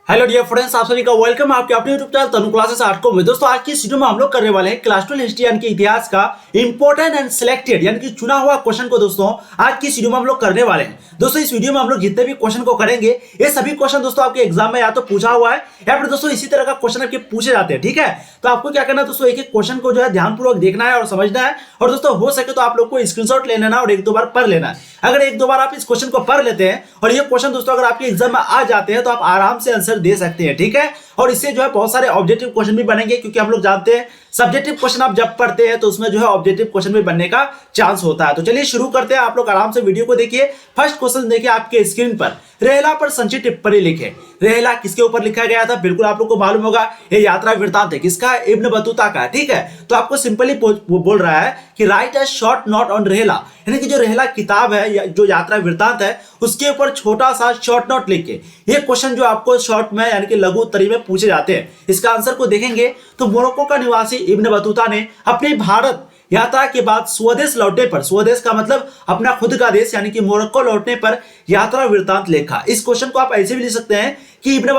Hello dear friends, आप सभी का वेलकम आपके अपने यूट्यूब चैनल तनु क्लासेस 8 में। दोस्तों आज की इस वीडियो में हम लोग करने वाले हैं क्लास 12 हिस्ट्री यानी कि इतिहास का इंपॉर्टेंट एंड सिलेक्टेड यानी कि चुना हुआ क्वेश्चन को दोस्तों आज की इस वीडियो में हम लोग करने वाले हैं। दोस्तों इस वीडियो में हम लोग जितने भी क्वेश्चन को करेंगे ये सभी क्वेश्चन दोस्तों आपके एग्जाम में या तो पूछा हुआ है या फिर दोस्तों इसी तरह का क्वेश्चन आपके पूछे जाते हैं। ठीक है, तो आपको क्या करना है दोस्तों, एक एक क्वेश्चन को जो है ध्यानपूर्वक देखना है और समझना है, और दोस्तों हो सके तो आप लोग को स्क्रीनशॉट ले लेना और एक दो बार पढ़ लेना है। अगर एक दो बार आप इस क्वेश्चन को पढ़ लेते हैं और ये क्वेश्चन दोस्तों अगर आपके एग्जाम में आ जाते हैं तो आप आराम से आंसर दे सकते हैं। ठीक है, और इससे जो है बहुत सारे ऑब्जेक्टिव क्वेश्चन भी बनेंगे, क्योंकि हम लोग जानते हैं सब्जेक्टिव क्वेश्चन आप जब पढ़ते हैं तो उसमें जो है ऑब्जेक्टिव क्वेश्चन भी बनने का चांस होता है। तो चलिए शुरू करते हैं, आप लोग आराम से वीडियो को देखिए। फर्स्ट क्वेश्चन देखिए आपके स्क्रीन पर, रेहला पर संचित टिप्पणी लिखे। रेहला किसके ऊपर लिखा गया था? बिल्कुल आप लोग को मालूम होगा, ये यात्रा वृत्तांत है किसका? इब्न बतूता का। ठीक है, तो आपको सिंपली बोल रहा है कि right a short note on Rihla, यानी कि जो रेहला किताब है जो यात्रा वृत्तांत है उसके ऊपर छोटा सा शॉर्ट नोट लिख के, ये क्वेश्चन जो आपको शॉर्ट में यानी कि लघु उत्तरी में पूछे जाते हैं। इसका आंसर को देखेंगे तो मोरक्को का निवासी इब्न बतूता ने अपने भारत यात्रा के बाद स्वदेश लौटने पर, स्वदेश का मतलब अपना खुद का देश यानी कि मोरक्को लौटने पर यात्रा वृत्तांत लिखा। इस क्वेश्चन को आप ऐसे भी लिख सकते हैं कि इब्न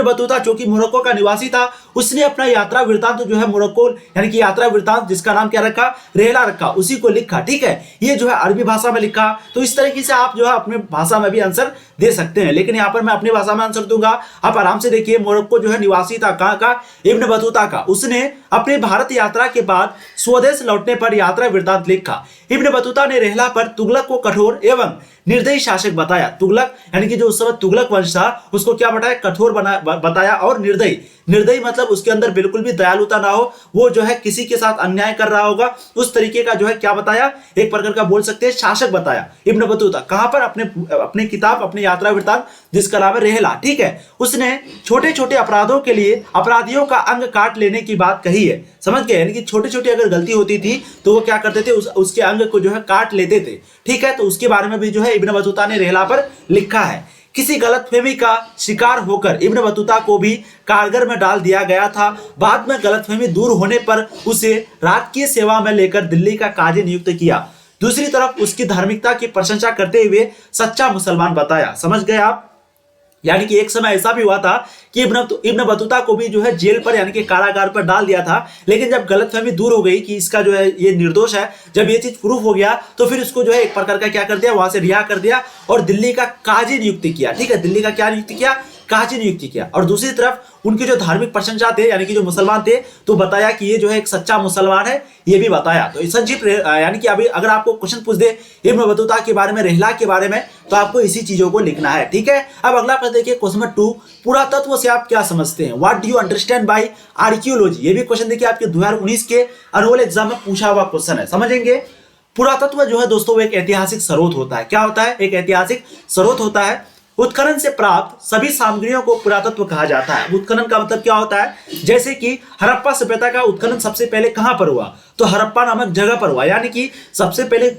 बतूता जो कि मोरक्को का निवासी था, उसने अपना यात्रा वृत्तांत जो है मोरक्को यानी कि यात्रा वृत्तांत जिसका नाम क्या रखा? रेहला रखा, उसी को लिखा। ठीक है, ये जो है अरबी भाषा में लिखा। तो इस तरीके से आप जो है अपने भाषा में भी आंसर दे सकते हैं, लेकिन यहाँ पर मैं अपनी भाषा में आंसर दूंगा। आप आराम से देखिए, मोरक्को जो है निवासी था, कहाँ का? इब्न बतूता का। उसने अपने भारत यात्रा के बाद स्वदेश लौटने पर यात्रा वृत्तांत लिखा। इब्न बतूता ने रेहला पर तुगलक को कठोर एवं निर्दयी शासक बताया। तुगलक यानी कि जो उस समय तुगलक वंश था उसको क्या बताया? कठोर बताया और निर्दयी मतलब उसके अंदर बिल्कुल भी दयालुता ना हो, वो जो है किसी के साथ अन्याय कर रहा होगा, उस तरीके का जो है क्या बताया? एक प्रकार का बोल सकते हैं शासक बताया इब्न बतूता। कहां पर? अपने किताब, अपने यात्रा वृत्तांत जिसका नाम है रेहला। ठीक है, उसने छोटे छोटे अपराधों के लिए अपराधियों का अंग काट लेने की बात कही है। समझ गए? यानी कि छोटी छोटी अगर गलती होती थी तो वो क्या करते थे? उसके अंग को जो है काट लेते थे। ठीक है, तो उसके बारे में भी जो है इब्न बतूता ने रेहला पर लिखा है। किसी गलतफहमी का शिकार होकर इब्न बतूता को भी कारागार में डाल दिया गया था। बाद में गलतफहमी दूर होने पर उसे राजकीय सेवा में लेकर दिल्ली का काजी नियुक्त किया। दूसरी तरफ उसकी धार्मिकता की प्रशंसा करते हुए सच्चा मुसलमान बताया। समझ गए आप? यानी कि एक समय ऐसा भी हुआ था कि इब्न बतूता को भी जो है जेल पर यानी कि कारागार पर डाल दिया था, लेकिन जब गलतफहमी दूर हो गई कि इसका जो है ये निर्दोष है, जब ये चीज प्रूफ हो गया तो फिर उसको जो है एक प्रकार का क्या कर दिया? वहां से रिहा कर दिया और दिल्ली का काजी नियुक्ति किया। ठीक है, दिल्ली का क्या नियुक्ति किया? काजी नियुक्ति किया। और दूसरी तरफ उनके जो धार्मिक प्रशंसा थे यानी कि जो मुसलमान थे, तो बताया कि ये जो है एक सच्चा मुसलमान है, ये भी बताया। तो संक्षिप्त यानी कि अभी अगर आपको क्वेश्चन पूछ दे इब्न बतूता के बारे में, रेहला के बारे में, तो आपको इसी चीजों को लिखना है। ठीक है, अब अगला प्रश्न देखिए क्वेश्चन नंबर 2, पुरातत्व से आप क्या समझते हैं? What do you understand by archaeology? ये भी क्वेश्चन देखिए आपके 2019 के एनुअल एग्जाम में पूछा हुआ क्वेश्चन है, समझेंगे। पुरातत्व जो है दोस्तों वो एक ऐतिहासिक स्रोत होता है। क्या होता है? एक ऐतिहासिक स्रोत होता है। उत्खनन से प्राप्त सभी सामग्रियों को पुरातत्व कहा जाता है। उत्खनन का मतलब क्या होता है? जैसे कि हड़प्पा सभ्यता का उत्खनन सबसे पहले कहां पर हुआ? तो हड़प्पा नामक जगह पर हुआ, यानी कि सबसे पहले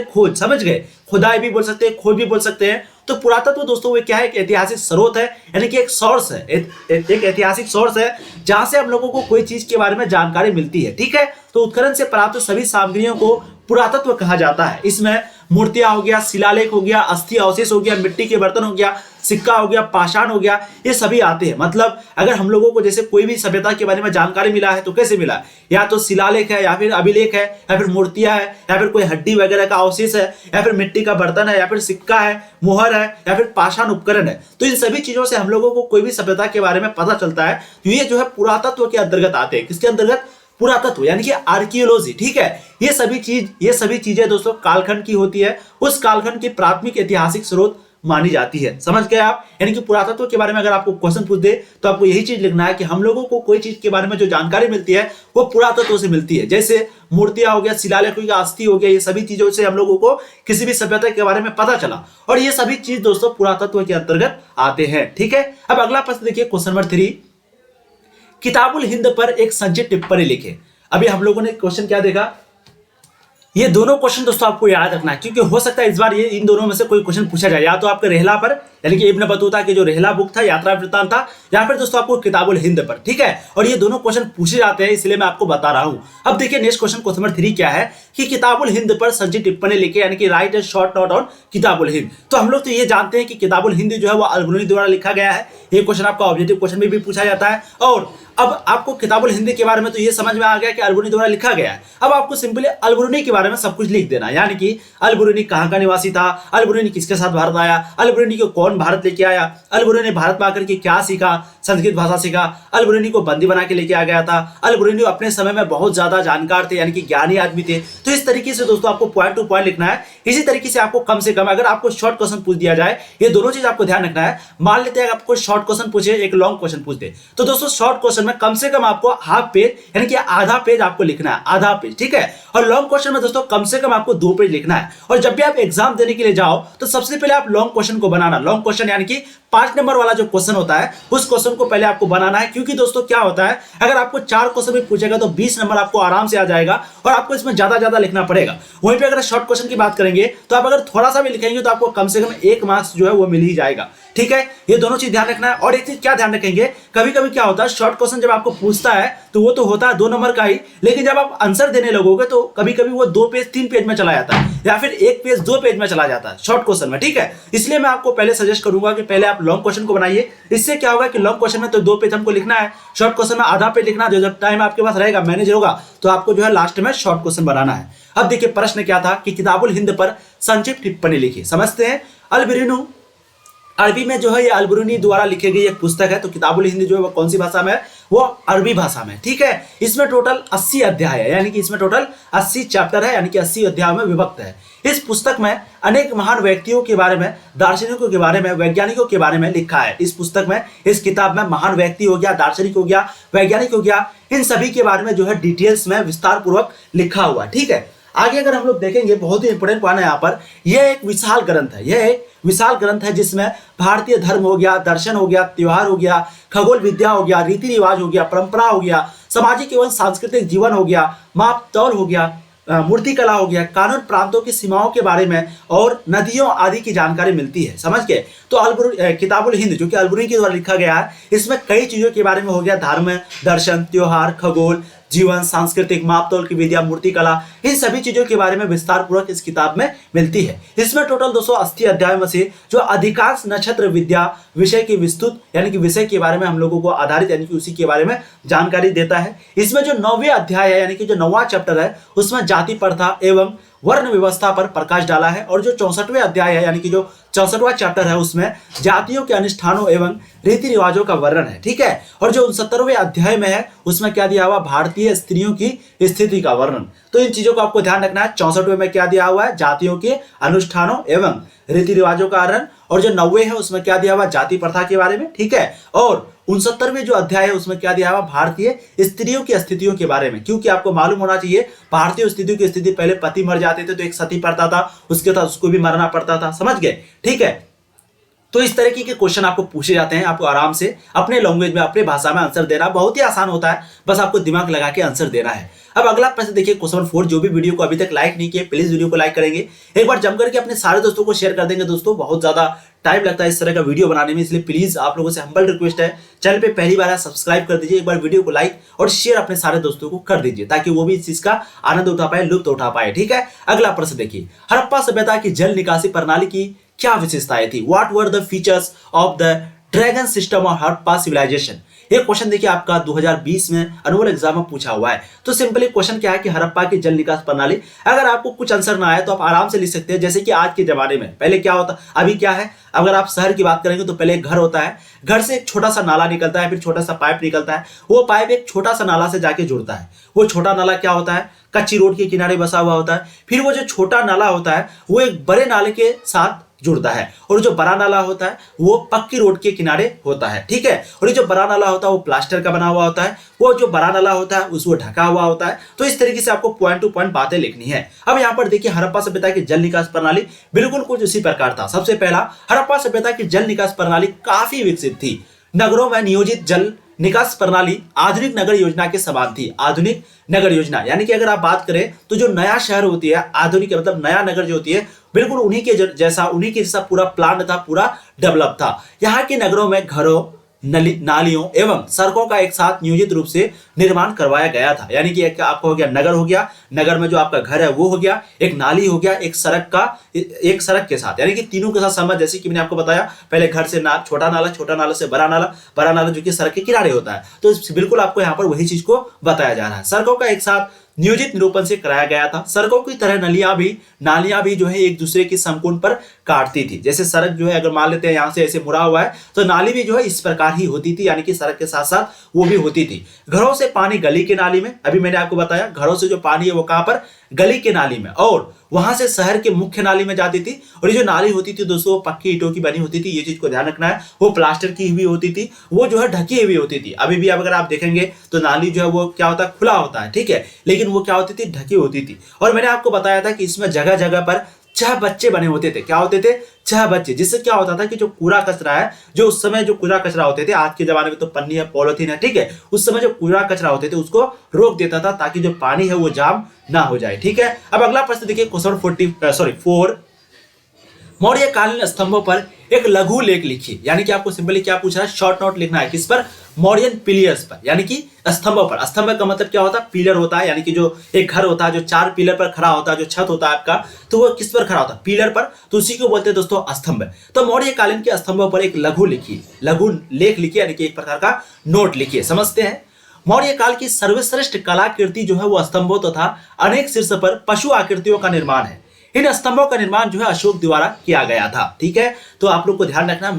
खोज, समझ गए? खुदाई भी बोल सकते हैं, खोज भी बोल सकते हैं। तो पुरातत्व दोस्तों वो क्या है? एक ऐतिहासिक स्रोत है, यानी कि एक सोर्स है, एक ऐतिहासिक सोर्स है जहां से हम लोगों को कोई चीज के बारे में जानकारी मिलती है। ठीक है, तो उत्खनन से प्राप्त सभी सामग्रियों को पुरातत्व कहा जाता है। इसमें मूर्तियां हो गया, शिलालेख हो गया, अस्थि अवशेष हो गया, मिट्टी के बर्तन हो गया, सिक्का हो गया, पाषाण हो गया, ये सभी आते हैं। मतलब अगर हम लोगों को जैसे कोई भी सभ्यता के बारे में जानकारी मिला है तो कैसे मिला? या तो शिलालेख है, या फिर अभिलेख है, या फिर मूर्तियां है, या फिर कोई हड्डी वगैरह का अवशेष है, या फिर मिट्टी का बर्तन है, या फिर सिक्का है, मोहर है, या फिर पाषाण उपकरण है। तो इन सभी चीजों से हम लोगों को कोई भी सभ्यता के बारे में पता चलता है। तो ये जो है पुरातत्व के अंतर्गत आते हैं। किसके अंतर्गत? पुरातत्व यानी कि आर्कियोलॉजी। ठीक है, ये सभी चीजें दोस्तों कालखंड की होती है, उस कालखंड की प्राथमिक ऐतिहासिक स्रोत मानी जाती है। समझ गए आप? यानी कि पुरातत्व के बारे में अगर आपको क्वेश्चन पूछ दे तो आपको यही चीज लिखना है कि हम लोगों को कोई चीज के बारे में जो जानकारी मिलती है वो पुरातत्व से मिलती है। जैसे मूर्तियां हो गया, शिलालेख हो गया, अस्थि हो गया, ये सभी चीजों से हम लोगों को किसी भी सभ्यता के बारे में पता चला, और ये सभी चीज दोस्तों पुरातत्व के अंतर्गत आते हैं। ठीक है, अब अगला प्रश्न देखिए क्वेश्चन नंबर 3, किताबुल हिंद पर एक संक्षिप्त टिप्पणी लिखे। अभी हम लोगों ने क्वेश्चन क्या देखा? ये दोनों क्वेश्चन दोस्तों आपको याद रखना है, क्योंकि हो सकता है इस बार ये इन दोनों में से कोई क्वेश्चन पूछा जाए, या तो आपके रेहला पर यानी कि इब्न बतूता के जो रेहला बुक था, यात्रा वृत्तांत था, या फिर दोस्तों आपको किताबुल हिंद पर। ठीक है, और ये दोनों क्वेश्चन पूछे जाते हैं, इसलिए मैं आपको बता रहा हूं। अब देखिए नेक्स्ट क्वेश्चन नंबर 3 क्या है कि किताबुल हिंद पर संक्षिप्त टिप्पणी लिखे, यानी कि write a short note on Kitabul Hind. तो हम लोग तो ये जानते हैं कि किताबुल हिंद जो है वो अल-बुलूनी द्वारा लिखा गया है, ये क्वेश्चन आपका ऑब्जेक्टिव क्वेश्चन में भी पूछा जाता है। और अब आपको किताबुल हिंद के बारे में तो ये समझ में आ गया कि अलबरूनी द्वारा लिखा गया है। अब आपको सिंपली अलबरूनी के बारे में सब कुछ लिख देना, यानी कि अलबरूनी कहाँ का निवासी था, अलबरूनी किसके साथ भारत आया, अलबरूनी को कौन भारत लेके आया, अलबरूनी ने भारत में आकर के क्या सीखा, संस्कृत भाषा सीखा, अलबरूनी को बंदी बना के लेके आ गया था, अलबरूनी अपने समय में बहुत ज्यादा जानकार थे, यानी कि ज्ञानी आदमी थे। तो इस तरीके से दोस्तों आपको पॉइंट टू पॉइंट लिखना है। इसी तरीके से आपको कम से कम अगर आपको शॉर्ट क्वेश्चन पूछ दिया जाए, ये दोनों चीज आपको ध्यान रखना है। मान लेते हैं आपको शॉर्ट क्वेश्चन पूछे, एक लॉन्ग क्वेश्चन पूछ दे, तो दोस्तों शॉर्ट क्वेश्चन में कम से कम आपको हाफ पेज यानी कि आधा पेज आपको लिखना है, आधा पेज, ठीक है। और लॉन्ग क्वेश्चन में दोस्तों कम से कम आपको 2 पेज लिखना है। और जब भी आप एग्जाम देने के लिए जाओ तो सबसे पहले आप लॉन्ग क्वेश्चन को बनाना, लॉन्ग क्वेश्चन यानी कि 5 नंबर वाला जो क्वेश्चन होता है उस क्वेश्चन को पहले आपको बनाना है। क्योंकि दोस्तों क्या होता है, अगर आपको 4 क्वेश्चन भी पूछेगा तो 20 नंबर आपको आराम से आ जाएगा और आपको इसमें ज्यादा लिखना पड़ेगा। वहीं पे अगर शॉर्ट क्वेश्चन की बात करेंगे तो आप अगर थोड़ा सा भी लिखेंगे तो आपको कम से कम 1 मार्क्स जो है वो मिल ही जाएगा, ठीक है। ये दोनों चीज ध्यान रखना है। और एक चीज क्या ध्यान रखेंगे, कभी कभी क्या होता है, शॉर्ट क्वेश्चन जब आपको पूछता है तो वो तो होता है 2 नंबर का ही, लेकिन जब आप आंसर देने लगोगे तो कभी कभी वो 2 पेज 3 पेज में चला जाता है, या फिर 1 पेज 2 पेज में चला जाता है शॉर्ट क्वेश्चन में, ठीक है। इसलिए मैं आपको पहले सजेस्ट करूंगा कि पहले आप लॉन्ग क्वेश्चन को बनाइए। इससे क्या होगा कि लॉन्ग क्वेश्चन में तो 2 पेज हमको लिखना है, शॉर्ट क्वेश्चन में आधा पेज लिखना है। जब टाइम आपके पास रहेगा, मैनेज होगा, तो आपको जो है लास्ट में शॉर्ट क्वेश्चन बनाना है। अब देखिए प्रश्न क्या था कि किताबुल हिंद पर संक्षिप्त टिप्पणी लिखी। समझते हैं। अलबरूनी अरबी में जो है ये अलबरूनी द्वारा लिखी गई एक पुस्तक है। तो किताबुल हिंद जो है वो कौन सी भाषा में है, वो अरबी भाषा में, ठीक है। इसमें टोटल 80 अध्याय है, यानी कि इसमें टोटल 80 चैप्टर है, यानी कि 80 अध्याय में विभक्त है। इस पुस्तक में अनेक महान व्यक्तियों के बारे में, दार्शनिकों के बारे में, वैज्ञानिकों के बारे में लिखा है। इस पुस्तक में, इस किताब में महान व्यक्ति हो गया, दार्शनिक हो गया, वैज्ञानिक हो गया, इन सभी के बारे में जो है डिटेल्स में विस्तार पूर्वक लिखा हुआ, ठीक है। आगे अगर हम लोग देखेंगे, बहुत ही इंपोर्टेंट पॉइंट है यहाँ पर, यह एक विशाल ग्रंथ है, यह एक विशाल ग्रंथ है जिसमें भारतीय धर्म हो गया, दर्शन हो गया, त्योहार हो गया, खगोल विद्या हो गया, रीति रिवाज हो गया, परंपरा हो गया, सामाजिक एवं सांस्कृतिक जीवन हो गया, माप तौल हो गया, मूर्ति कला हो गया, कानून प्रांतों की सीमाओं के बारे में और नदियों आदि की जानकारी मिलती है। समझ गए। तो किताबुल हिंद जो कि अलबरूनी के द्वारा लिखा गया है, इसमें कई चीजों के बारे में हो गया, धर्म, दर्शन, त्योहार, खगोल, जीवन, सांस्कृतिक, मापतोल की विद्या, मूर्ति कला, इन सभी चीजों के बारे में विस्तार पूर्वक इस किताब में मिलती है। इसमें टोटल 280 अध्याय में से जो अधिकांश नक्षत्र विद्या विषय की विस्तृत यानी कि विषय के बारे में हम लोगों को आधारित यानी कि उसी के बारे में जानकारी देता है। इसमें जो 9वें अध्याय है यानी कि जो 9वां चैप्टर है उसमें जाति प्रथा एवं वर्ण व्यवस्था पर प्रकाश डाला है। और जो 64वें अध्याय है यानी कि जो 64वां चैप्टर है उसमें जातियों के अनुष्ठानों एवं रीति रिवाजों का वर्णन है, ठीक है। और जो 69वें अध्याय में है उसमें क्या दिया हुआ, भारतीय स्त्रियों की स्थिति का वर्णन। तो इन चीजों को आपको ध्यान रखना है। 64वें में क्या दिया हुआ है, जातियों के अनुष्ठानों एवं रीति रिवाजों का वर्णन। और जो 90वें है उसमें क्या दिया हुआ, जाति प्रथा के बारे में, ठीक है। और 69वें जो अध्याय है उसमें क्या दिया हुआ, भारतीय स्त्रियों की स्थितियों के बारे में। क्योंकि आपको मालूम होना चाहिए भारतीय स्त्रियों की स्थिति, पहले पति मर जाते थे तो एक सती प्रथा था, उसके बाद उसको भी मरना पड़ता था, समझ गए, ठीक है। तो इस तरीके के क्वेश्चन आपको पूछे जाते हैं। आपको आराम से अपने लैंग्वेज में, अपने भाषा में आंसर देना बहुत ही आसान होता है, बस आपको दिमाग लगा के आंसर देना है। अब अगला प्रश्न देखिए, क्वेश्चन नंबर 4। जो भी वीडियो को अभी तक लाइक नहीं किए प्लीज वीडियो को लाइक करेंगे, एक बार जम करके अपने सारे दोस्तों को शेयर कर देंगे। दोस्तों बहुत ज्यादा टाइम लगता है इस तरह का वीडियो बनाने में, इसलिए प्लीज आप लोगों से हम्बल रिक्वेस्ट है, चैनल पे पहली बार है सब्सक्राइब कर दीजिए, एक बार वीडियो को लाइक और शेयर अपने सारे दोस्तों को कर दीजिए ताकि वो भी इस चीज का आनंद उठा पाए, लुत्फ उठा पाए, ठीक है। अगला प्रश्न देखिए, हड़प्पा सभ्यता की जल निकासी प्रणाली की क्या विशेषताएं थी। What were the features of the drainage system of Harappa civilisation. ये क्वेश्चन देखिए आपका 2020 में अनुअल एग्जाम में पूछा हुआ है। तो सिंपली क्वेश्चन क्या है कि हड़प्पा की जल निकास प्रणाली, अगर आपको कुछ आंसर ना आए तो आप आराम से लिख सकते हैं। जैसे कि आज के जमाने में पहले क्या होता, अभी क्या है, अगर आप शहर की बात करेंगे तो पहले एक घर होता है, घर से एक छोटा सा नाला निकलता है, फिर छोटा सा पाइप निकलता है, वो पाइप एक छोटा सा नाला से जाके जुड़ता है। वो छोटा नाला क्या होता है, कच्ची रोड के किनारे बसा हुआ होता है। फिर वो जो छोटा नाला होता है वो एक बड़े नाले के साथ जुड़ता है, और जो बड़ा नाला होता है वो पक्की रोड के किनारे होता है, ठीक है। और ये जो बड़ा नाला होता है वो प्लास्टर का बना हुआ होता है, वो जो बड़ा नाला होता है उसको ढका हुआ होता है। तो इस तरीके से आपको पॉइंट टू पॉइंट बातें लिखनी है। अब यहाँ पर देखिए हड़प्पा सभ्यता की जल निकास प्रणाली बिल्कुल कुछ इसी प्रकार था। सबसे पहला, हड़प्पा सभ्यता की जल निकास प्रणाली काफी विकसित थी। नगरों में नियोजित जल निकास प्रणाली आधुनिक नगर योजना के समान थी। आधुनिक नगर योजना यानी कि अगर आप बात करें तो जो नया शहर होती है, आधुनिक मतलब नया नगर जो होती है, बिल्कुल उन्हीं के जैसा पूरा प्लान था, पूरा डेवलप था। यहाँ के नगरों में घरों नालियों एवं सड़कों का एक साथ नियोजित रूप से निर्माण करवाया गया था। यानी कि एक आपका हो गया नगर, हो गया नगर में जो आपका घर है वो हो गया, एक नाली हो गया, एक सड़क के साथ, यानी कि तीनों के साथ समझ, जैसे कि मैंने आपको बताया पहले घर से छोटा नाला से बड़ा नाला जो कि सड़क के किनारे होता है। तो बिल्कुल आपको यहाँ पर वही चीज को बताया जा रहा है। सड़कों का एक साथ नियोजित निरूपण से कराया गया था। सड़कों की तरह नालियां भी जो है एक दूसरे की समकोण पर काटती थी। जैसे सड़क जो है अगर मान लेते हैं यहाँ से ऐसे मुड़ा हुआ है तो नाली भी जो है इस प्रकार ही होती थी, यानी कि सड़क के साथ साथ वो भी होती थी। घरों से पानी गली के नाली में, अभी मैंने आपको बताया घरों से जो पानी है वो कहां पर, गली के नाली में, और वहां से शहर के मुख्य नाली में जाती थी। और ये जो नाली होती थी दोस्तों पक्की ईंटों की बनी होती थी, ये चीज को ध्यान रखना है। वो प्लास्टर की हुई होती थी, वो जो है ढकी हुई होती थी। अभी भी अगर आप देखेंगे तो नाली जो है वो क्या होता है, खुला होता है, ठीक है, लेकिन वो क्या होती थी, ढकी होती थी। और मैंने आपको बताया था कि इसमें जगह जगह पर 6 बच्चे बने होते थे। क्या होते थे, 6 बच्चे, जिससे क्या होता था कि जो कूड़ा कचरा है, जो उस समय जो कूड़ा कचरा होते थे, आज के जमाने में तो पन्नी है, पॉलिथीन है, ठीक है, उस समय जो कूड़ा कचरा होते थे उसको रोक देता था ताकि जो पानी है वो जाम ना हो जाए, ठीक है। अब अगला प्रश्न देखिए, क्वेश्चन 4, मौर्य कालीन स्तंभों पर एक लघु लेख लिखिए। यानी कि आपको सिंपली क्या पूछ रहा है, शॉर्ट नोट लिखना है, किस पर, मौर्यन पिलियर्स पर, यानी कि स्तंभों पर। स्तंभ का मतलब क्या होता है, पिलर होता है, यानी कि जो एक घर होता है जो 4 पिलर पर खड़ा होता है, जो छत होता है आपका, तो वो किस पर खड़ा होता है, पिलर पर, तो उसी को बोलते हैं दोस्तों स्तंभ। तो मौर्य कालीन के स्तंभों पर एक लघु लेख लिखिए, यानी कि एक प्रकार का नोट लिखिए। समझते हैं, मौर्य काल की सर्वश्रेष्ठ कलाकृति जो है वो स्तंभों तथा अनेक शीर्ष पर पशु आकृतियों का निर्माण है। इन स्तंभों का निर्माण जो है अशोक द्वारा किया गया था, ठीक है। तो आप लोग को ध्यान रखना है,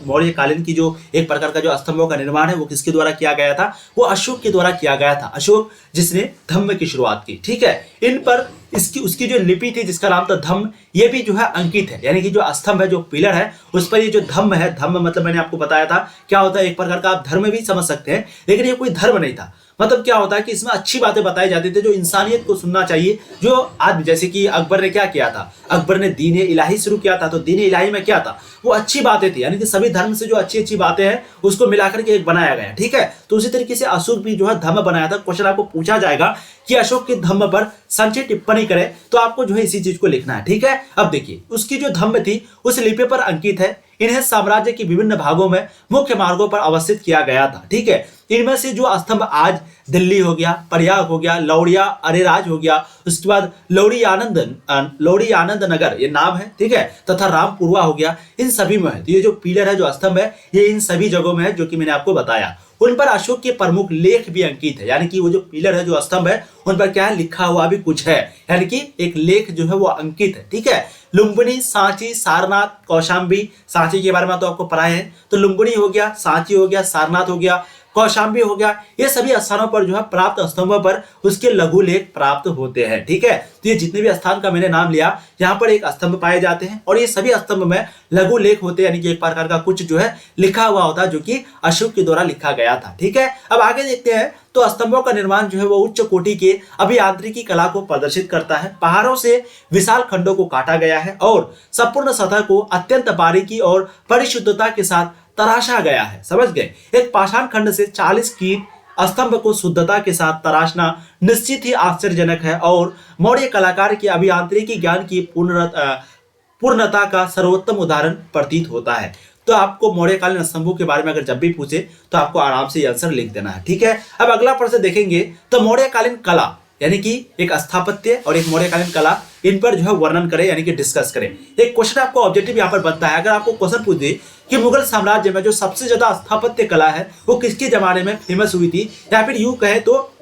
मौर्य कालीन की जो एक प्रकार का जो स्तंभों का निर्माण है वो किसके द्वारा किया गया था, वो अशोक के द्वारा किया गया था। अशोक जिसने धम्म की शुरुआत की, ठीक है। इन पर उसकी जो लिपि थी जिसका नाम था धम्म, ये भी जो है अंकित है, यानी कि जो स्तंभ है, जो पिलर है, उस पर ये जो धम्म है, धम्म मतलब मैंने आपको बताया था क्या होता है, एक प्रकार का आप धर्म भी समझ सकते हैं, लेकिन ये कोई धर्म नहीं था। मतलब क्या होता है कि इसमें अच्छी बातें बताई जाती थी जो इंसानियत को सुनना चाहिए। जो आज जैसे कि अकबर ने क्या किया था, अकबर ने दीन इलाही शुरू किया था, तो दीन इलाही में क्या था, वो अच्छी बातें थी, यानी कि सभी धर्म से जो अच्छी अच्छी बातें हैं उसको मिलाकर के एक बनाया गया, ठीक है। तो उसी तरीके से अशोक भी जो है धम्म बनाया था। क्वेश्चन आपको पूछा जाएगा कि अशोक के धम्म पर संक्षिप्त टिप्पणी करें, तो आपको जो है इसी चीज को लिखना है, ठीक है। अब देखिए, उसकी जो धम्म थी उस लिपि पर अंकित है। इन्हें साम्राज्य के विभिन्न भागों में मुख्य मार्गों पर अवस्थित किया गया था, ठीक है। इनमें से जो स्तंभ आज दिल्ली हो गया, प्रयाग हो गया, लौड़िया अरेराज हो गया, उसके बाद लौड़ी आनंद नगर ये नाम है, ठीक है, तथा रामपुरवा हो गया, इन सभी में है। तो ये जो पिलर है, जो स्तंभ है, ये इन सभी जगहों में है जो कि मैंने आपको बताया। उन पर अशोक के प्रमुख लेख भी अंकित है, यानी कि वो जो पिलर है, जो स्तंभ है, उन पर क्या है, लिखा हुआ भी कुछ है, यानी कि एक लेख जो है वो अंकित है, ठीक है। लुम्बिनी, सांची, सारनाथ, कौशाम्बी, सांची के बारे में तो आपको पढ़ाए हैं, तो लुम्बिनी हो गया, सांची हो गया, सारनाथ हो गया, कौशाम्बी हो गया, ये सभी स्थानों पर जो है प्राप्त स्तंभों पर उसके लघु लेख प्राप्त होते हैं, ठीक है। तो ये जितने भी स्थान का मैंने नाम लिया, यहाँ पर एक स्तंभ पाए जाते हैं और ये सभी स्तंभ में लघु लेख होते हैं, यानी कि एक प्रकार का कुछ जो है लिखा हुआ होता है जो कि अशोक के द्वारा लिखा गया था, ठीक है। अब आगे देखते हैं, तो स्तंभों का निर्माण जो है वो उच्च कोटि के अभियांत्रिकी कला को प्रदर्शित करता है। पहाड़ों से विशाल खंडों को काटा गया है और संपूर्ण सतह को अत्यंत बारीकी और परिशुद्धता के साथ तराशा गया है। समझ गए, एक पाषाण खंड से 40 की स्तंभ को शुद्धता के साथ तराशना निश्चित ही आश्चर्यजनक है और मौर्य कलाकार के अभियांत्रिकी ज्ञान की पूर्णता का सर्वोत्तम उदाहरण प्रतीत होता है। तो आपको मौर्यकालीन स्तंभों के बारे में अगर जब भी पूछे तो आपको आराम से आंसर लिख देना है, ठीक है। अब अगला प्रश्न देखेंगे, तो मौर्यकालीन कला यानी कि एक स्थापत्य और एक मौर्यकालीन कला, इन पर जो है वर्णन करें, यानी कि डिस्कस करें। एक क्वेश्चन आपको ऑब्जेक्टिव यहाँ पर बनता है, अगर आपको क्वेश्चन पूछ दे कि मुगल साम्राज्य में जो सबसे ज्यादा स्थापत्य कला है वो किसके जमाने में फेमस हुई थी, या फिर यूं कहे तो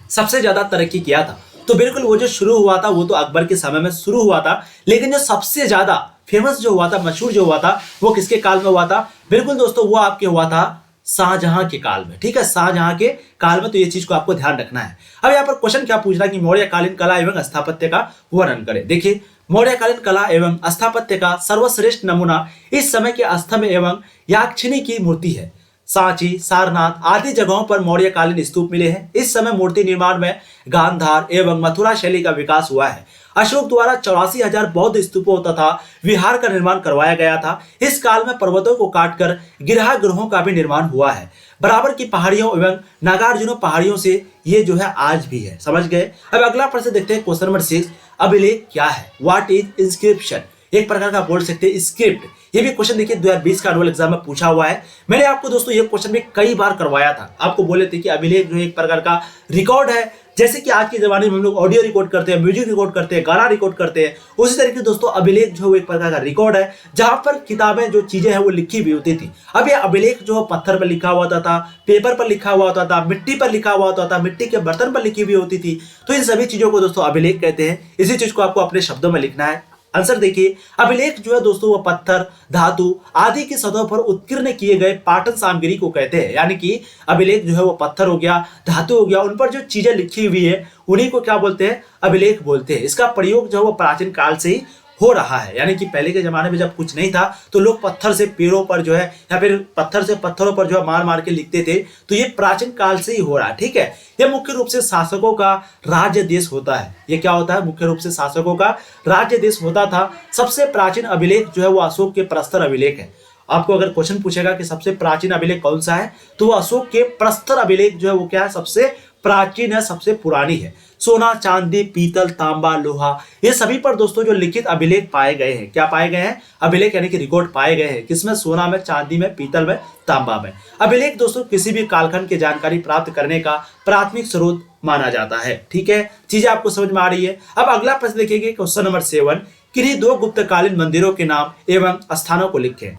सबसे ज्यादा तरक्की किया था, तो बिल्कुल वो जो शुरू हुआ था वो तो अकबर के समय में शुरू हुआ था, लेकिन जो सबसे ज्यादा फेमस जो हुआ था, मशहूर जो हुआ था, वो किसके काल में हुआ था, बिल्कुल दोस्तों वो आपके हुआ था शाहजहां के काल में, ठीक है, शाहजहां के काल में। तो ये चीज को आपको ध्यान रखना है। अब यहाँ पर क्वेश्चन क्या पूछ रहा है कि मौर्यकालीन कला एवं स्थापत्य का वर्णन करें। देखिए, मौर्यकालीन कला एवं स्थापत्य का सर्वश्रेष्ठ नमूना इस समय के स्तंभ एवं याक्षिणी की मूर्ति है। सांची, सारनाथ आदि जगहों पर मौर्यकालीन स्तूप मिले हैं। इस समय मूर्ति निर्माण में गांधार एवं मथुरा शैली का विकास हुआ है। अशोक द्वारा 84,000 बौद्ध स्तूपों तथा विहार का निर्माण करवाया गया था। इस काल में पर्वतों को काटकर गिरहों का भी निर्माण हुआ है। बराबर की पहाड़ियों एवं नागार्जुन पहाड़ियों से ये जो है आज भी है। समझ गए। अब अगला प्रश्न देखते हैं, क्वेश्चन नंबर 6, अभिलेख क्या है, व्हाट इज इंस्क्रिप्शन, एक प्रकार का बोल सकते हैं स्क्रिप्ट। ये भी क्वेश्चन देखिए 2020 का एनुअल एग्जाम में पूछा हुआ है। मैंने आपको दोस्तों ये क्वेश्चन भी कई बार करवाया था। आपको बोले थे कि अभिलेख जो है एक प्रकार का रिकॉर्ड है, जैसे कि आज के जमाने में हम लोग ऑडियो रिकॉर्ड करते हैं, म्यूजिक रिकॉर्ड करते हैं, गाना रिकॉर्ड करते हैं, उसी तरीके से दोस्तों अभिलेख जो है एक प्रकार का रिकॉर्ड है जहां पर किताबें जो चीजें हैं वो लिखी हुई होती थी। अब ये अभिलेख जो पत्थर पर लिखा हुआ होता था, पेपर पर लिखा हुआ होता था, मिट्टी पर लिखा हुआ होता था, मिट्टी के बर्तन पर लिखी हुई होती थी। तो इन सभी चीजों को दोस्तों अभिलेख कहते हैं। इसी चीज को आपको अपने शब्दों में लिखना है। आंसर देखिए, अभिलेख जो है दोस्तों वो पत्थर, धातु आदि की सतहों पर उत्कीर्ण किए गए पाटन सामग्री को कहते हैं। यानी कि अभिलेख जो है वो पत्थर हो गया, धातु हो गया, उन पर जो चीजें लिखी हुई है उन्हीं को क्या बोलते हैं, अभिलेख बोलते हैं। इसका प्रयोग जो है वो प्राचीन काल से ही हो रहा है। यानी कि पहले के जमाने में जब कुछ नहीं था तो लोग पत्थर से पेड़ों पर जो है या फिर पत्थर से पत्थरों पर जो है मार मार के लिखते थे। तो ये प्राचीन काल से ही हो रहा है। ठीक है, ये मुख्य रूप से शासकों का राज्य देश होता है। ये क्या होता है, मुख्य रूप से शासकों का राज्य देश होता था। सबसे प्राचीन अभिलेख जो है वो अशोक के प्रस्तर अभिलेख है। आपको अगर क्वेश्चन पूछेगा कि सबसे प्राचीन अभिलेख कौन सा है, तो वो अशोक के प्रस्तर अभिलेख जो है वो क्या है, सबसे प्राचीन है, सबसे पुरानी है। सोना, चांदी, पीतल, तांबा, लोहा, ये सभी पर दोस्तों जो लिखित अभिलेख पाए गए हैं, क्या पाए गए हैं, अभिलेख यानी कि रिकॉर्ड पाए गए हैं। किसमें, सोना में, चांदी में, पीतल में, तांबा में। अभिलेख दोस्तों किसी भी कालखंड की जानकारी प्राप्त करने का प्राथमिक स्रोत माना जाता है। ठीक है, चीजें आपको समझ में आ रही है। अब अगला प्रश्न देखेंगे, क्वेश्चन नंबर 7, किन्हीं 2 गुप्तकालीन मंदिरों के नाम एवं स्थानों को लिखें।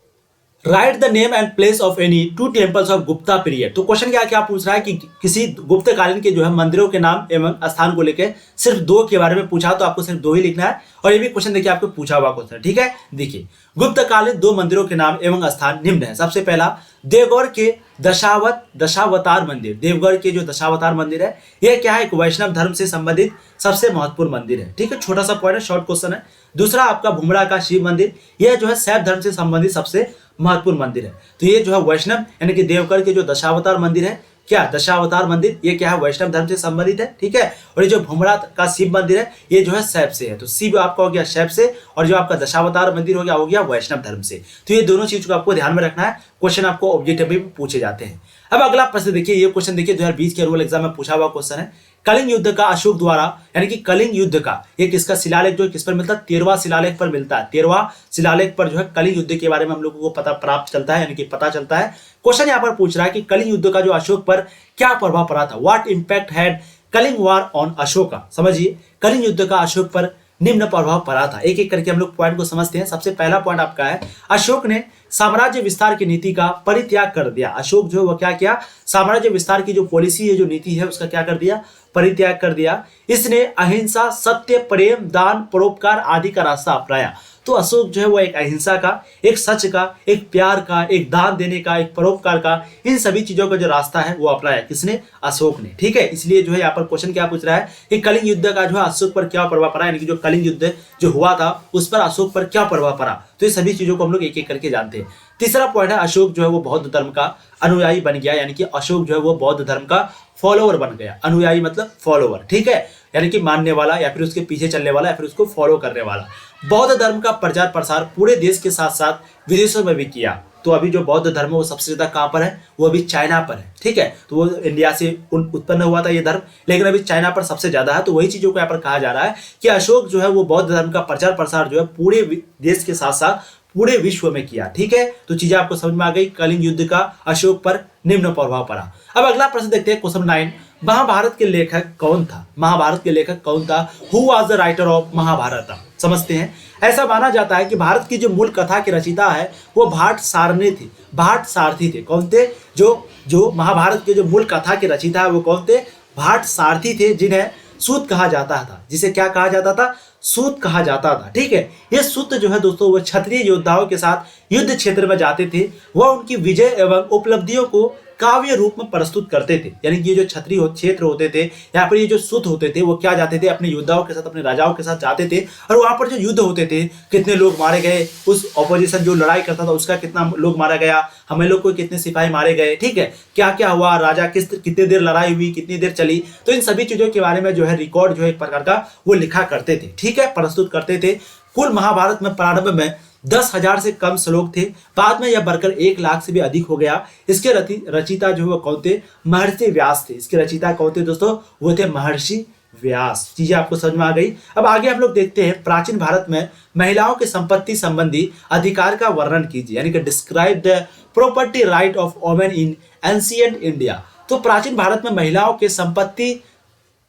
Right the name and place of any 2 temples of Gupta period. तो क्वेश्चन क्या पूछ रहा है कि किसी गुप्तकालीन के जो है मंदिरों के नाम एवं स्थान को लेकर सिर्फ 2 के बारे में पूछा, तो आपको सिर्फ 2 ही लिखना है। और ये भी क्वेश्चन देखिए आपको पूछा हुआ क्वेश्चन। ठीक है, देखिए गुप्तकालीन 2 मंदिरों के नाम एवं स्थान निम्न है। सबसे पहला देवगढ़ के दशावतार मंदिर। देवगढ़ के जो दशावतार मंदिर है यह क्या है, एक वैष्णव धर्म से संबंधित सबसे महत्वपूर्ण मंदिर है। ठीक है, छोटा सा पॉइंट है, शॉर्ट क्वेश्चन है। दूसरा आपका भुमरा का शिव मंदिर, यह जो है शैव धर्म से संबंधित सबसे महत्वपूर्ण मंदिर है। तो ये जो है वैष्णव यानी कि देवगढ़ के जो दशावतार मंदिर है, क्या दशावतार मंदिर, ये क्या है, वैष्णव धर्म से संबंधित है। ठीक है, और ये जो भुमरा का शिव मंदिर है ये जो है शैव से है। तो शिव आपका हो गया शैव से, और जो आपका दशावतार मंदिर हो गया वैष्णव धर्म से। तो ये दोनों चीज को आपको ध्यान में रखना है, क्वेश्चन आपको ऑब्जेक्टिव में पूछे जाते हैं। अब अगला प्रश्न देखिए, ये क्वेश्चन देखिए 2020 के एनुअल एग्जाम में पूछा हुआ क्वेश्चन है। कलिंग युद्ध का अशोक द्वारा, यानी कि कलिंग युद्ध का एक किसका शिलालेख जो किस पर मिलता है, 13वां शिलालेख पर मिलता है। 13वां शिलालेख पर जो है कलिंग युद्ध के बारे में हम लोगों को प्राप्त चलता है, यानी कि पता चलता है। क्वेश्चन यहाँ पर पूछ रहा है कि कलिंग युद्ध का जो अशोक पर क्या प्रभाव पड़ा था। What impact had Kalinga war on Ashoka. समझिए, कलिंग युद्ध का अशोक पर निम्न प्रभाव पड़ा था। एक एक करके हम लोग पॉइंट को समझते हैं। सबसे पहला पॉइंट आपका है, अशोक ने साम्राज्य विस्तार की नीति का परित्याग कर दिया। अशोक जो है वो क्या किया, साम्राज्य विस्तार की जो पॉलिसी है, जो नीति है, उसका क्या कर दिया, परित्याग कर दिया। इसने अहिंसा, सत्य, प्रेम, दान, परोपकार आदि का रास्ता अपनाया। तो अशोक जो है वो एक अहिंसा का, एक सच का, एक प्यार का, एक दान देने का, एक परोपकार का, इन सभी चीजों का जो रास्ता है वो अपनाया। किसने, अशोक ने। ठीक है, इसलिए जो है यहाँ पर क्वेश्चन क्या पूछ रहा है कि कलिंग युद्ध का जो है अशोक पर क्या प्रभाव पड़ा, यानी कि जो कलिंग युद्ध जो हुआ था उस पर अशोक पर क्या प्रभाव पड़ा। तो ये सभी चीजों को हम लोग एक एक करके जानते हैं। तीसरा पॉइंट है, अशोक जो है वो बौद्ध धर्म का अनुयायी बन गया, यानी कि अशोक जो है वो बौद्ध धर्म का फॉलोवर बन गया। अनुयायी मतलब फॉलोवर। ठीक है, यानी कि मानने वाला या फिर उसके पीछे चलने वाला या फिर उसको फॉलो करने वाला। बौद्ध धर्म का प्रचार प्रसार पूरे देश के साथ साथ विदेशों में भी किया। तो अभी जो बौद्ध धर्म है वो सबसे ज्यादा कहाँ पर है, वो अभी चाइना पर है। ठीक है, तो वो इंडिया से उत्पन्न हुआ था ये धर्म, लेकिन अभी चाइना पर सबसे ज्यादा है। तो वही चीजों को यहाँ पर कहा जा रहा है कि अशोक जो है वो बौद्ध धर्म का प्रचार प्रसार जो है पूरे देश के साथ साथ पूरे विश्व में किया। ठीक है, तो चीजें आपको समझ में आ गई। कलिंग युद्ध का अशोक पर निम्न प्रभाव पड़ा। अब अगला प्रश्न देखते हैं, क्वेश्चन 9, महाभारत के लेखक कौन था। महाभारत के लेखक कौन था, who was the writer of Mahabharat. समझते हैं, ऐसा माना जाता है कि भारत की जो मूल कथा के रचयिता है वो भाट सारथी थे। कौन थे, जो महाभारत के जो मूल कथा के रचयिता है वो कौन थे, भाट सारथी थे, जिन्हें सूत कहा जाता था। जिसे क्या कहा जाता था, सूत कहा जाता था। ठीक है, ये सूत जो है दोस्तों वो क्षत्रिय योद्धाओं के साथ युद्ध क्षेत्र में जाते थे। वह उनकी विजय एवं उपलब्धियों को काव्य रूप में प्रस्तुत करते थे। यानी कि ये जो क्षत्रिय क्षेत्र होते थे या फिर ये जो सूत होते थे वो क्या जाते थे, अपने योद्धाओं के साथ, अपने राजाओं के साथ जाते थे, और वहां पर जो युद्ध होते थे, कितने लोग मारे गए, उस ऑपोजिशन जो लड़ाई करता था उसका कितना लोग मारा गया, हमें लोग को कितने सिपाही मारे गए। ठीक है, क्या क्या हुआ, राजा कितनी देर लड़ाई हुई, कितनी देर चली। तो इन सभी चीजों के बारे में जो है रिकॉर्ड जो है एक प्रकार का वो लिखा करते थे। ठीक है, प्रस्तुत करते थे। कुल महाभारत में प्रारंभ में 10,000 से कम श्लोक थे, बाद में यह बढ़कर 1 लाख से भी अधिक हो गया। इसके रचयिता जो है कौन थे, महर्षि व्यास थे। इसके रचयिता कौन थे दोस्तों, वो थे महर्षि व्यास। चीजें आपको समझ में आ गई। अब आगे हम लोग देखते हैं प्राचीन भारत में महिलाओं के संपत्ति संबंधी अधिकार का वर्णन कीजिए, यानी कि describe the property right of women in ancient India. तो प्राचीन भारत में महिलाओं के संपत्ति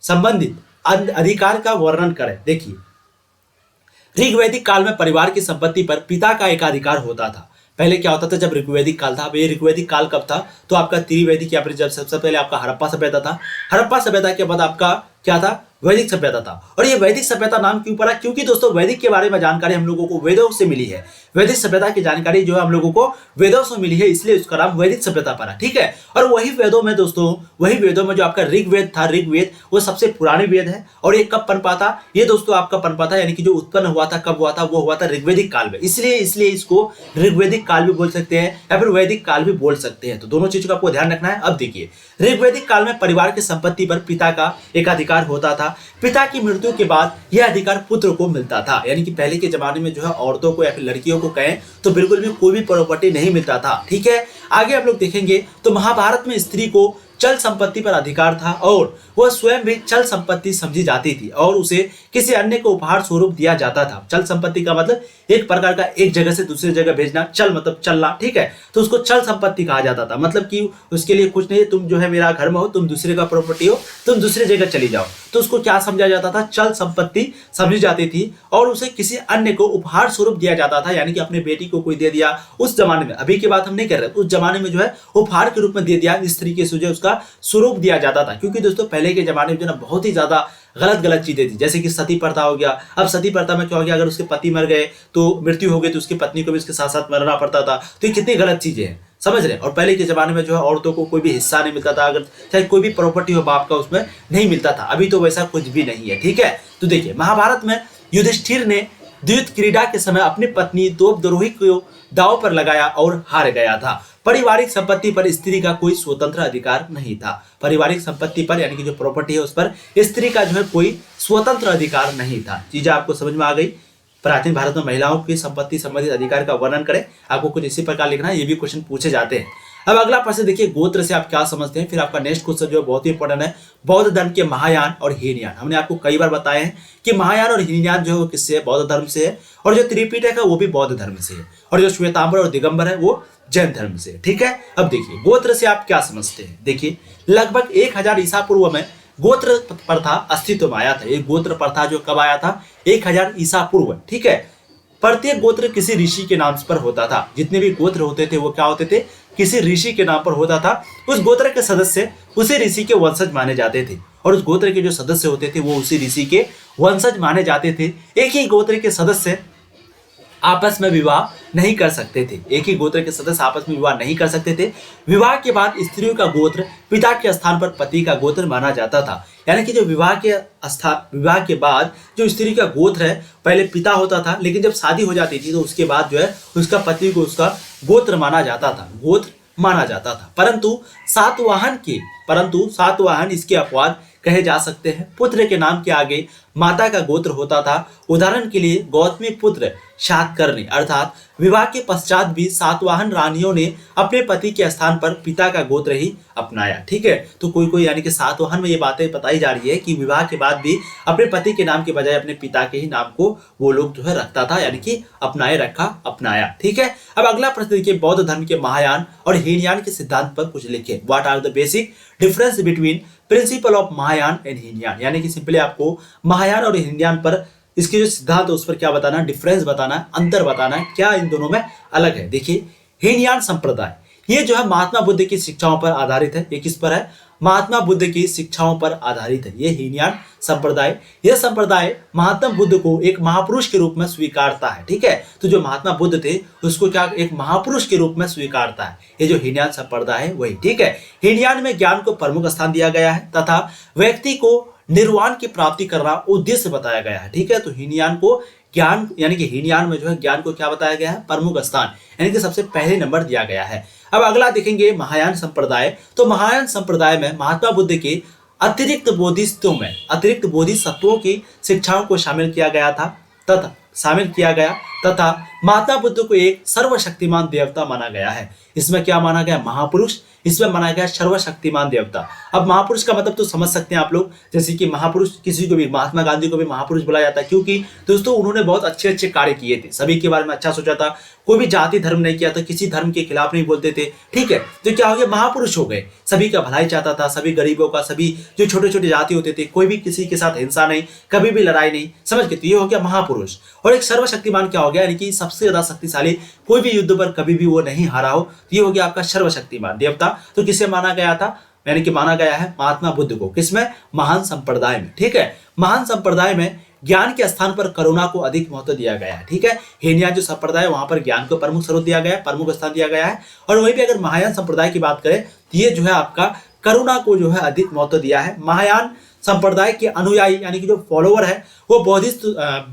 संबंधित अधिकार का वर्णन करें। देखिए, ऋग्वैदिक काल में परिवार की संपत्ति पर पिता का एक अधिकार होता था। पहले क्या होता था, जब ऋग्वैदिक काल था, अब ये ऋग्वैदिक काल कब था, तो आपका त्रिवैदिक या फिर जब सबसे पहले आपका हड़प्पा सभ्यता था, हड़प्पा सभ्यता के बाद आपका क्या था, वैदिक सभ्यता था। और ये वैदिक सभ्यता नाम क्यों पड़ा, क्योंकि दोस्तों वैदिक के बारे में जानकारी हम लोगों को वेदों से मिली है। वैदिक सभ्यता की जानकारी जो है हम लोगों को वेदों से मिली है, इसलिए उसका नाम वैदिक सभ्यता पड़ा। ठीक है, और वही वेदों में दोस्तों, वही वेदों में जो आपका ऋग्वेद था, ऋग्वेद वो सबसे पुराने वेद है। और ये कब पनपा था, ये दोस्तों आपका पनपा था, यानी कि जो उत्पन्न हुआ था कब हुआ था, वो हुआ था ऋग्वैदिक काल में। इसलिए इसको ऋग्वैदिक काल भी बोल सकते हैं या फिर वैदिक काल भी बोल सकते हैं। तो दोनों चीजों का आपको ध्यान रखना है। अब देखिए, ऋग्वैदिक काल में परिवार की संपत्ति पर पिता का एक अधिकार होता था। पिता की मृत्यु के बाद यह अधिकार पुत्र को मिलता था, यानी कि पहले के जमाने में जो है औरतों को या फिर लड़कियों को कहें तो बिल्कुल भी कोई भी प्रॉपर्टी नहीं मिलता था। ठीक है, आगे हम लोग देखेंगे तो महाभारत में स्त्री को चल संपत्ति पर अधिकार था और वह स्वयं भी चल संपत्ति समझी जाती थी और उसे किसी अन्य को उपहार स्वरूप दिया जाता था। चल संपत्ति का मतलब एक प्रकार का एक जगह से दूसरी जगह भेजना, चल मतलब चलना। ठीक है, तो उसको चल संपत्ति कहा जाता था, मतलब कि उसके लिए कुछ नहीं, तुम जो है मेरा घर में हो, तुम दूसरे का प्रॉपर्टी हो, तुम दूसरी जगह चली जाओ, तो उसको क्या समझा जाता था, चल संपत्ति समझी जाती थी और उसे किसी अन्य को उपहार स्वरूप दिया जाता था, यानी कि अपने बेटी को कोई दे दिया उस जमाने में, अभी की बात हम नहीं कर रहे, उस जमाने में जो है उपहार के रूप में दे दिया, इस तरीके से जो उसका स्वरूप दिया जाता था। क्योंकि दोस्तों पहले के जमाने में जो ना बहुत ही ज्यादा गलत चीजें थी, जैसे कि सती प्रथा हो गया। अब सती प्रथा में क्या हो गया, अगर उसके पति मर गए तो मृत्यु हो गई तो उसकी पत्नी को भी उसके साथ साथ मरना पड़ता था। तो ये कितनी गलत चीजें हैं, समझ रहे हैं। और पहले के जमाने में जो है औरतों को कोई भी हिस्सा नहीं मिलता था, अगर चाहे कोई भी प्रॉपर्टी हो बाप का उसमें नहीं मिलता था। अभी तो वैसा कुछ भी नहीं है। ठीक है, तो देखिए महाभारत में युधिष्ठिर ने द्यूत क्रीड़ा के समय अपनी पत्नी द्रौपदी को दांव पर लगाया और हार गया था। पारिवारिक संपत्ति पर स्त्री का कोई स्वतंत्र अधिकार नहीं था। पारिवारिक संपत्ति पर यानी कि जो प्रॉपर्टी है उस पर स्त्री का जो है कोई स्वतंत्र अधिकार नहीं था। चीजें आपको समझ में आ गई। प्राचीन भारत में महिलाओं की संपत्ति संबंधित अधिकार का वर्णन करें, आपको कुछ इसी प्रकार लिखना है, ये भी क्वेश्चन पूछे जाते हैं। अब अगला प्रश्न देखिए, गोत्र से आप क्या समझते हैं। फिर आपका नेक्स्ट क्वेश्चन जो है बहुत ही इंपॉर्टेंट है, बौद्ध धर्म के महायान और हीनयान। हमने आपको कई बार बताया है कि महायान और हीनयान जो है वो किससे है, बौद्ध धर्म से है, और जो त्रिपिटक है वो भी बौद्ध धर्म से है, और जो श्वेतांबर और दिगंबर है वो जैन धर्म से। ठीक है, अब देखिए गोत्र से आप क्या समझते हैं। देखिए लगभग 1000 ईसा पूर्व में गोत्र प्रथा अस्तित्व में आया था। ये गोत्र प्रथा जो कब आया था, 1000 ईसा पूर्व। ठीक है, प्रत्येक गोत्र किसी ऋषि के नाम पर होता था। जितने भी गोत्र होते थे वो क्या होते थे, किसी ऋषि के नाम पर होता था। उस गोत्र के सदस्य उसी ऋषि के वंशज माने जाते थे, और उस गोत्र के जो सदस्य होते थे वो उसी ऋषि के वंशज माने जाते थे। एक ही गोत्र के सदस्य आपस में विवाह नहीं कर सकते थे। एक ही गोत्र के सदस्य आपस में विवाह नहीं कर सकते थे। विवाह के बाद स्त्रियों का गोत्र पिता के स्थान पर पति का गोत्र माना जाता था। यानी कि जो विवाह के बाद जो स्त्री का गोत्र है पहले पिता होता था, लेकिन जब शादी हो जाती थी तो उसके बाद जो है उसका पति को उसका गोत्र माना जाता था। परंतु सातवाहन इसके अपवाद कहे जा सकते हैं। पुत्र के नाम के आगे माता का गोत्र होता था। उदाहरण के लिए गौतमी पुत्र शातकर्णी, अर्थात विवाह के पश्चात भी सातवाहन रानियों ने अपने पति के स्थान पर पिता का गोत्र ही अपनाया। ठीक है, तो कोई यानी कि सातवाहन में ये बातें बताई जा रही है कि विवाह के बाद भी अपने पति के नाम के बजाय अपने पिता के ही नाम को वो लोग जो है रखता था, यानी कि अपनाया। ठीक है, अब अगला प्रश्न देखिए, बौद्ध धर्म के महायान और हीनयान के सिद्धांत पर कुछ लिखे। What are the basic difference between principle of Mahayana and Hinayana. यानी कि सिंपली आपको महायान और हीनयान पर इसके जो सिद्धांत है उस पर क्या बताना, डिफरेंस बताना, अंतर बताना, क्या इन दोनों में अलग है। देखिए हीनयान संप्रदाय ये जो है महात्मा बुद्ध की शिक्षाओं पर आधारित है। ये किस पर है, महात्मा बुद्ध की शिक्षाओं पर आधारित है। ये हीनयान संप्रदाय, यह संप्रदाय महात्मा बुद्ध को एक महापुरुष के रूप में स्वीकारता है। ठीक है, तो जो महात्मा बुद्ध थे उसको क्या एक महापुरुष के रूप में स्वीकारता है। ये जो हीनयान संप्रदाय है वही। ठीक है, हीनयान में ज्ञान को प्रमुख स्थान दिया गया है तथा व्यक्ति को निर्वाण की प्राप्ति करना उद्देश्य बताया गया है। ठीक है, तो हीनयान को ज्ञान यानी कि हीनयान में जो है ज्ञान को क्या बताया गया है, प्रमुख स्थान यानी कि सबसे पहले नंबर दिया गया है। अब अगला देखेंगे महायान संप्रदाय। तो महायान संप्रदाय में महात्मा बुद्ध के अतिरिक्त बोधिसत्वों की शिक्षाओं को शामिल किया गया था तथा शामिल किया गया तथा महात्मा बुद्ध को एक सर्वशक्तिमान देवता माना गया है। इसमें क्या माना गया? महापुरुष। इसमें माना गया सर्वशक्तिमान देवता। अब महापुरुष का मतलब तो समझ सकते हैं आप लोग, जैसे कि महापुरुष किसी को भी, महात्मा गांधी को भी महापुरुष बोला जाता है, क्योंकि दोस्तों उन्होंने बहुत अच्छे अच्छे कार्य किए थे, सभी के बारे में अच्छा सोचा था, कोई भी जाति धर्म नहीं किया था, किसी धर्म के खिलाफ नहीं बोलते थे, ठीक है। तो क्या हो गया? महापुरुष हो गए, सभी का भलाई चाहता था, सभी गरीबों का, सभी जो छोटे छोटे जाति होते थे, कोई भी किसी के साथ हिंसा नहीं, कभी भी लड़ाई नहीं, समझ गए? तो ये हो गया महापुरुष। और एक सर्वशक्तिमान क्या हो गया? यानी कि सबसे ज्यादा शक्तिशाली, कोई भी युद्ध पर कभी भी वो नहीं हारा हो, तो ये हो गया आपका सर्वशक्तिमान देवता। तो किसे माना गया था? यानी कि माना गया है महात्मा बुद्ध को। किसमें? महान संप्रदाय में, ठीक है। महान संप्रदाय में ज्ञान के स्थान पर करुणा को अधिक महत्व दिया गया है, ठीक है। हीनयान जो संप्रदाय है वहां पर ज्ञान को प्रमुख स्रोत दिया गया है, प्रमुख स्थान दिया गया है। और वहीं पे अगर महायान संप्रदाय की बात करें तो ये जो है आपका करुणा को जो है अधिक महत्व दिया है। महायान संप्रदाय के अनुयायी यानी कि जो फॉलोवर है वो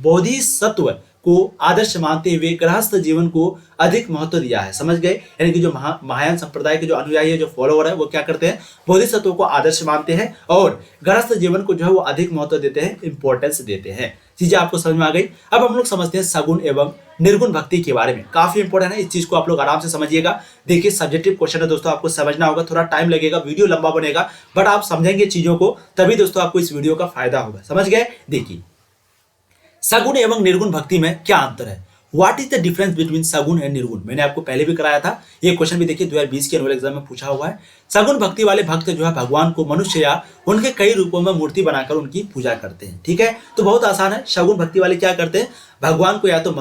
बोधिसत्व को आदर्श मानते हुए गृहस्थ जीवन को अधिक महत्व दिया है, समझ गए? यानी कि जो महायान संप्रदाय के जो अनुयायी है, जो फॉलोवर है, वो क्या करते हैं? बोधिसत्व को आदर्श मानते हैं और गृहस्थ जीवन को जो है वो अधिक महत्व देते हैं, इंपॉर्टेंस देते हैं। चीजें आपको समझ में आ गई। अब हम लोग समझते हैं सगुण एवं निर्गुण भक्ति के बारे में। काफी इंपॉर्टेंट है, इस चीज को आप लोग आराम से समझिएगा। देखिए सब्जेक्टिव क्वेश्चन है दोस्तों, आपको समझना होगा, थोड़ा टाइम लगेगा, वीडियो लंबा बनेगा, बट आप समझेंगे चीजों को तभी दोस्तों आपको इस वीडियो का फायदा होगा, समझ गए? देखिए सगुण एवं निर्गुण भक्ति में क्या अंतर है? What is the difference between सगुण एंड निर्गुण? मैंने आपको पहले भी कराया था, ये क्वेश्चन भी देखिए 2020 के एनुअल एग्जाम में पूछा हुआ है। सगुण भक्ति वाले भक्त जो है भगवान को मनुष्य या उनके कई रूपों में मूर्ति बनाकर उनकी पूजा करते हैं, ठीक है। तो बहुत आसान है। सगुण भक्ति वाले क्या करते हैं? भगवान को या तो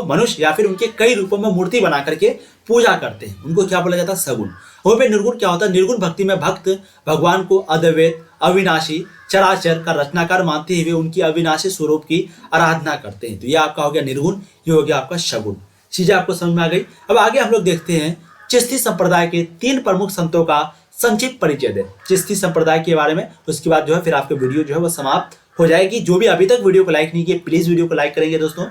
मनुष्य या फिर उनके कई रूपों में मूर्ति बना करके पूजा करते हैं, उनको क्या बोला जाता है? सगुण। वहीं पे निर्गुण क्या होता है? निर्गुण भक्ति में भक्त भगवान को अद्वैत, अविनाशी, चराचर का रचनाकार मानते हुए उनकी अविनाशी स्वरूप की आराधना करते हैं। तो ये आपका हो गया निर्गुण, ये हो गया आपका सगुण। चीजें आपको समझ में आ गई। अब आगे हम लोग देखते हैं चिश्ती संप्रदाय के 3 प्रमुख संतों का संक्षिप्त परिचय दें चिश्ती संप्रदाय के बारे में। उसके बाद जो है फिर आपकी वीडियो जो है वो समाप्त हो जाएगी। जो भी अभी तक वीडियो को लाइक नहीं किए प्लीज वीडियो को लाइक करेंगे दोस्तों।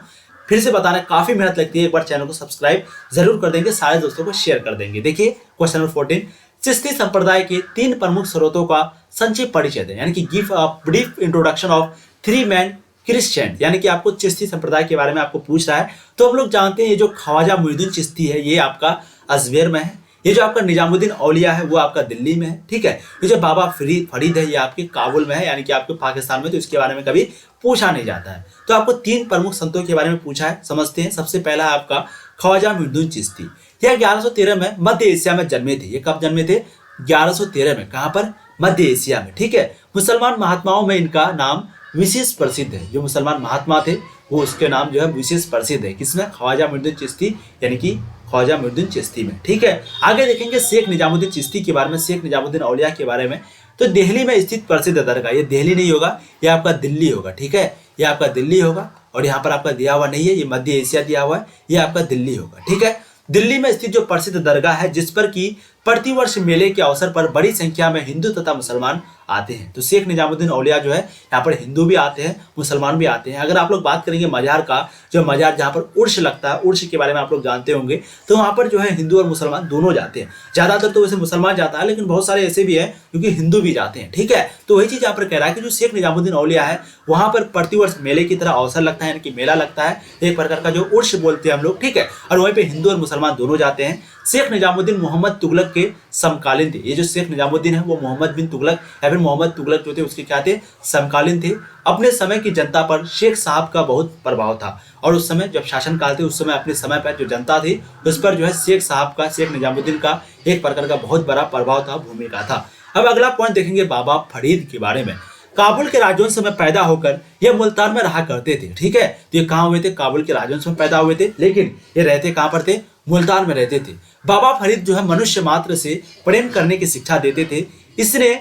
फिर से बताना काफी मेहनत लगती है, एक बार चैनल को सब्सक्राइब जरूर कर देंगे, सारे दोस्तों को शेयर कर देंगे। देखिए क्वेश्चन नंबर 14, चिश्ती संप्रदाय के 3 प्रमुख स्रोतों का संक्षिप्त परिचय दें, यानी कि give a brief introduction of 3 man Christian. यानी कि आपको चिश्ती संप्रदाय के बारे में आपको पूछ रहा है। तो हम लोग जानते हैं ये जो ख्वाजा मोइनुद्दीन चिश्ती है ये आपका अजमेर में है, ये जो आपका निजामुद्दीन औलिया है वो आपका दिल्ली में है, ठीक है। ये जो बाबा फरीद है ये आपके काबुल में है, यानी कि आपके पाकिस्तान में, तो इसके बारे में कभी पूछा नहीं जाता है। तो आपको 3 प्रमुख संतों के बारे में पूछा है, समझते हैं। सबसे पहला है आपका ख्वाजा मोइनुद्दीन चिश्ती। यह 1113 में मध्य एशिया में जन्मे थे। ये कब जन्मे थे? 1113 में। कहाँ पर? मध्य एशिया में, ठीक है। मुसलमान महात्माओं में इनका नाम विशेष प्रसिद्ध है। जो मुसलमान महात्मा थे वो उसके नाम जो है विशेष प्रसिद्ध है। किसमें? ख्वाजा मोइनुद्दीन चिश्ती, यानी कि ख्वाजा मोइनुद्दीन चिश्ती में, ठीक है। आगे देखेंगे शेख निजामुद्दीन चिश्ती के बारे में, शेख निजामुद्दीन औलिया के बारे में। तो दिल्ली में स्थित प्रसिद्ध दरगाह, ये दिल्ली नहीं होगा, ये आपका दिल्ली होगा, ठीक है। ये आपका दिल्ली होगा और यहाँ पर आपका दिया हुआ नहीं है, ये मध्य एशिया दिया हुआ है, ये आपका दिल्ली होगा, ठीक है। दिल्ली में स्थित जो प्रसिद्ध दरगाह है जिस पर की प्रतिवर्ष मेले के अवसर पर बड़ी संख्या में हिंदू तथा मुसलमान आते हैं। तो शेख निजामुद्दीन औलिया जो है यहाँ पर हिंदू भी आते हैं, मुसलमान भी आते हैं। अगर आप लोग बात करेंगे मजार का, जो मजार जहाँ पर उर्स लगता है, उर्स के बारे में आप लोग जानते होंगे, तो वहाँ पर जो है हिंदू और मुसलमान दोनों जाते हैं। ज्यादातर तो वैसे मुसलमान जाता है, लेकिन बहुत सारे ऐसे भी है क्योंकि हिंदू भी जाते हैं, ठीक है। तो वही चीज यहाँ पर कह रहा है कि जो शेख निजामुद्दीन औलिया है वहाँ पर प्रतिवर्ष मेले की तरह अवसर लगता है, यानी कि मेला लगता है, एक प्रकार का जो उर्स बोलते हैं हम लोग, ठीक है। और वहीं पे हिंदू और मुसलमान दोनों जाते हैं। शेख निजामुद्दीन मोहम्मद तुगलक के समकालीन थे। ये जो शेख निजामुद्दीन है वो मोहम्मद बिन तुगलक या फिर मोहम्मद तुगलक जो थे उसके क्या थे? समकालीन थे। अपने समय की जनता पर शेख साहब का बहुत प्रभाव था और उस समय जब शासन काल थे उस समय अपने समय पर जो जनता थी उस पर जो है शेख साहब का, शेख निजामुद्दीन का एक प्रकार का बहुत बड़ा प्रभाव था, भूमिका था। अब अगला पॉइंट देखेंगे बाबा फरीद के बारे में। काबुल के राजवंश में पैदा होकर ये मुल्तान में रहा करते थे, ठीक है। तो ये कहाँ हुए थे? काबुल के राजवंश में पैदा हुए थे, लेकिन ये रहते कहाँ पर थे? मुल्तान में रहते थे। बाबा फरीद जो है मनुष्य मात्र से प्रेम करने की शिक्षा देते थे। इसने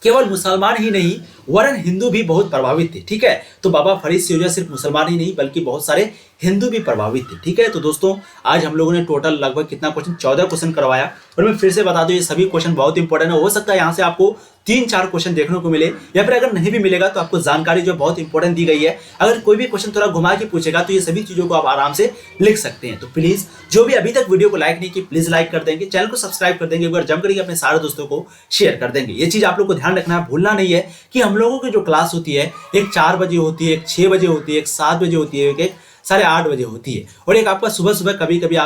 केवल मुसलमान ही नहीं वरन हिंदू भी बहुत प्रभावित थे, ठीक है। तो बाबा फरीद से जो है सिर्फ मुसलमान ही नहीं बल्कि बहुत सारे हिंदू भी प्रभावित थे, ठीक है। तो दोस्तों आज हम लोगों ने टोटल लगभग कितना क्वेश्चन? 14 क्वेश्चन करवाया। और मैं फिर से बता दूं ये सभी क्वेश्चन बहुत इंपॉर्टेंट है। हो सकता है यहाँ से आपको 3-4 क्वेश्चन देखने को मिले, या फिर अगर नहीं भी मिलेगा तो आपको जानकारी जो बहुत इंपॉर्टेंट दी गई है, अगर कोई भी क्वेश्चन थोड़ा घुमा के पूछेगा तो ये सभी चीजों को आप आराम से लिख सकते हैं। तो प्लीज जो भी अभी तक वीडियो को लाइक नहीं की, प्लीज लाइक कर देंगे, चैनल को सब्सक्राइब कर देंगे, एक बार जम करके अपने सारे दोस्तों को शेयर कर देंगे। ये चीज आप लोग को ध्यान रखना है, भूलना नहीं है कि हम लोगों की जो क्लास होती है एक 4 बजे होती है, एक 6 बजे होती है, एक 7 बजे होती है, एक 8:30 बजे होती है, और एक आपका सुबह सुबह कभी कभी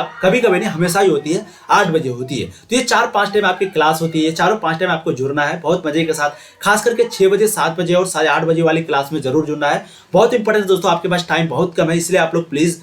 नहीं हमेशा ही होती है 8 बजे होती है। तो ये 4-5 टाइम आपकी क्लास होती है, चारों 5 टाइम आपको जुड़ना है बहुत मजे के साथ। खास करके 6 बजे, 7 बजे और 8:30 बजे वाली क्लास में जरूर जुड़ना है। बहुत इंपॉर्टेंट दोस्तों, आपके पास टाइम बहुत कम है, इसलिए आप लोग प्लीज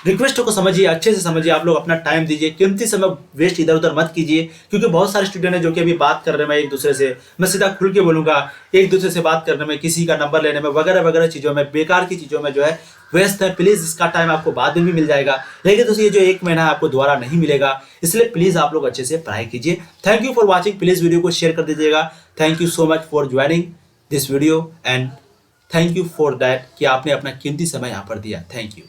रिक्वेस्ट को समझिए, अच्छे से समझिए, आप लोग अपना टाइम दीजिए, कीमती समय वेस्ट इधर उधर मत कीजिए। क्योंकि बहुत सारे स्टूडेंट हैं जो कि अभी बात कर रहे हैं एक दूसरे से, मैं सीधा खुल के बोलूंगा, एक दूसरे से बात करने में, किसी का नंबर लेने में, वगैरह वगैरह चीजों में, बेकार की चीजों में जो है व्यस्त है। प्लीज इसका टाइम आपको बाद में भी मिल जाएगा, लेकिन दोस्तों ये जो 1 महीना है आपको दोबारा नहीं मिलेगा, इसलिए प्लीज आप लोग अच्छे से पढ़ाई कीजिए। Thank you for watching, please video को शेयर कर दीजिएगा। Thank you so much for joining this video and thank you for that कि आपने अपना कीमती समय यहाँ पर दिया। Thank you.